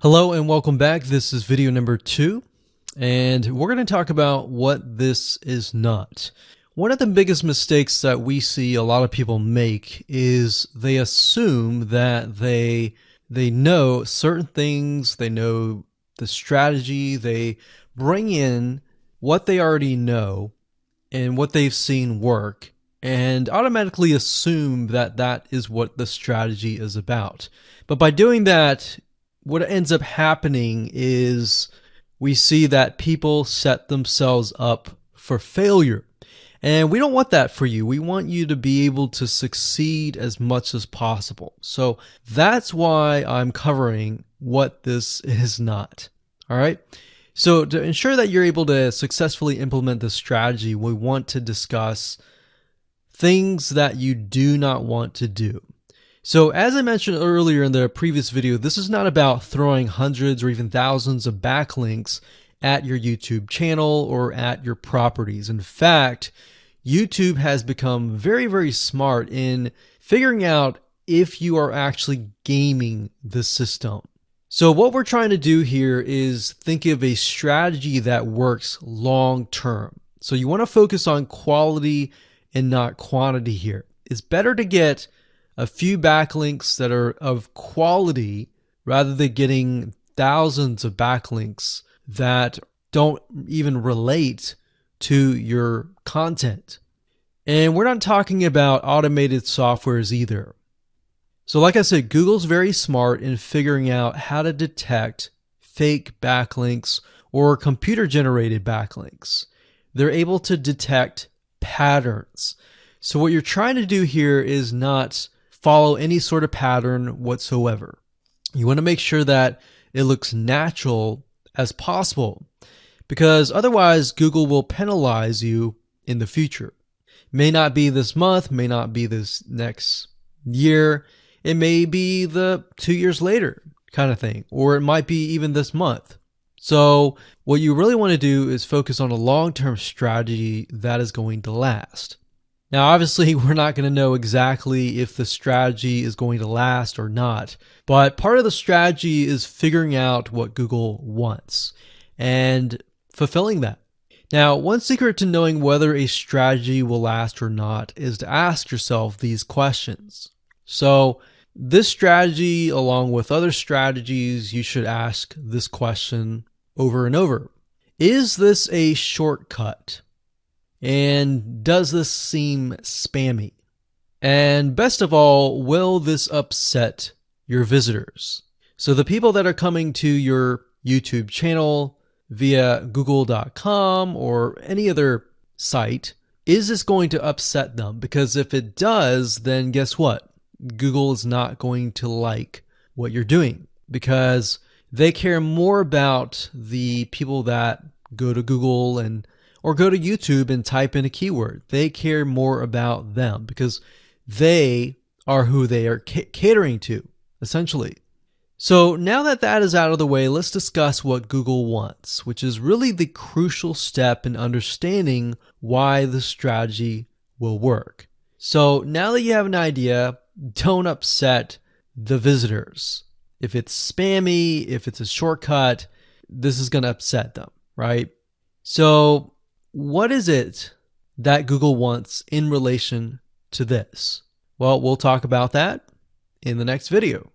Hello and welcome back. This is video number 2, and we're going to talk about what this is not. One of the biggest mistakes that we see a lot of people make is they assume that they know certain things, they know the strategy, they bring in what they already know and what they've seen work, and automatically assume that that is what the strategy is about. But by doing that, what ends up happening is we see that people set themselves up for failure. And we don't want that for you. We want you to be able to succeed as much as possible. So that's why I'm covering what this is not. All right. So to ensure that you're able to successfully implement this strategy, we want to discuss things that you do not want to do. So as I mentioned earlier in the previous video, this is not about throwing hundreds or even thousands of backlinks at your YouTube channel or at your properties. In fact, YouTube has become very, very smart in figuring out if you are actually gaming the system. So what we're trying to do here is think of a strategy that works long term. So you want to focus on quality and not quantity here. It's better to get a few backlinks that are of quality rather than getting thousands of backlinks that don't even relate to your content. And we're not talking about automated softwares either. So like I said, Google's very smart in figuring out how to detect fake backlinks or computer-generated backlinks. They're able to detect patterns. So what you're trying to do here is not follow any sort of pattern whatsoever. You want to make sure that it looks natural as possible, because otherwise Google will penalize you in the future. May not be this month, may not be this next year, it may be the 2 years later kind of thing, or it might be even this month. So what you really want to do is focus on a long-term strategy that is going to last. Now, obviously, we're not going to know exactly if the strategy is going to last or not, but part of the strategy is figuring out what Google wants and fulfilling that. Now, one secret to knowing whether a strategy will last or not is to ask yourself these questions. So, this strategy, along with other strategies, you should ask this question over and over. Is this a shortcut? And does this seem spammy? And best of all, will this upset your visitors? So the people that are coming to your YouTube channel via google.com or any other site, is this going to upset them? Because if it does, then guess what? Google is not going to like what you're doing, because they care more about the people that go to Google or go to YouTube and type in a keyword. They care more about them because they are who they are catering to, essentially. So now that that is out of the way, let's discuss what Google wants, which is really the crucial step in understanding why the strategy will work. So now that you have an idea, don't upset the visitors. If it's spammy, if it's a shortcut, this is going to upset them, right? So what is it that Google wants in relation to this? Well, we'll talk about that in the next video.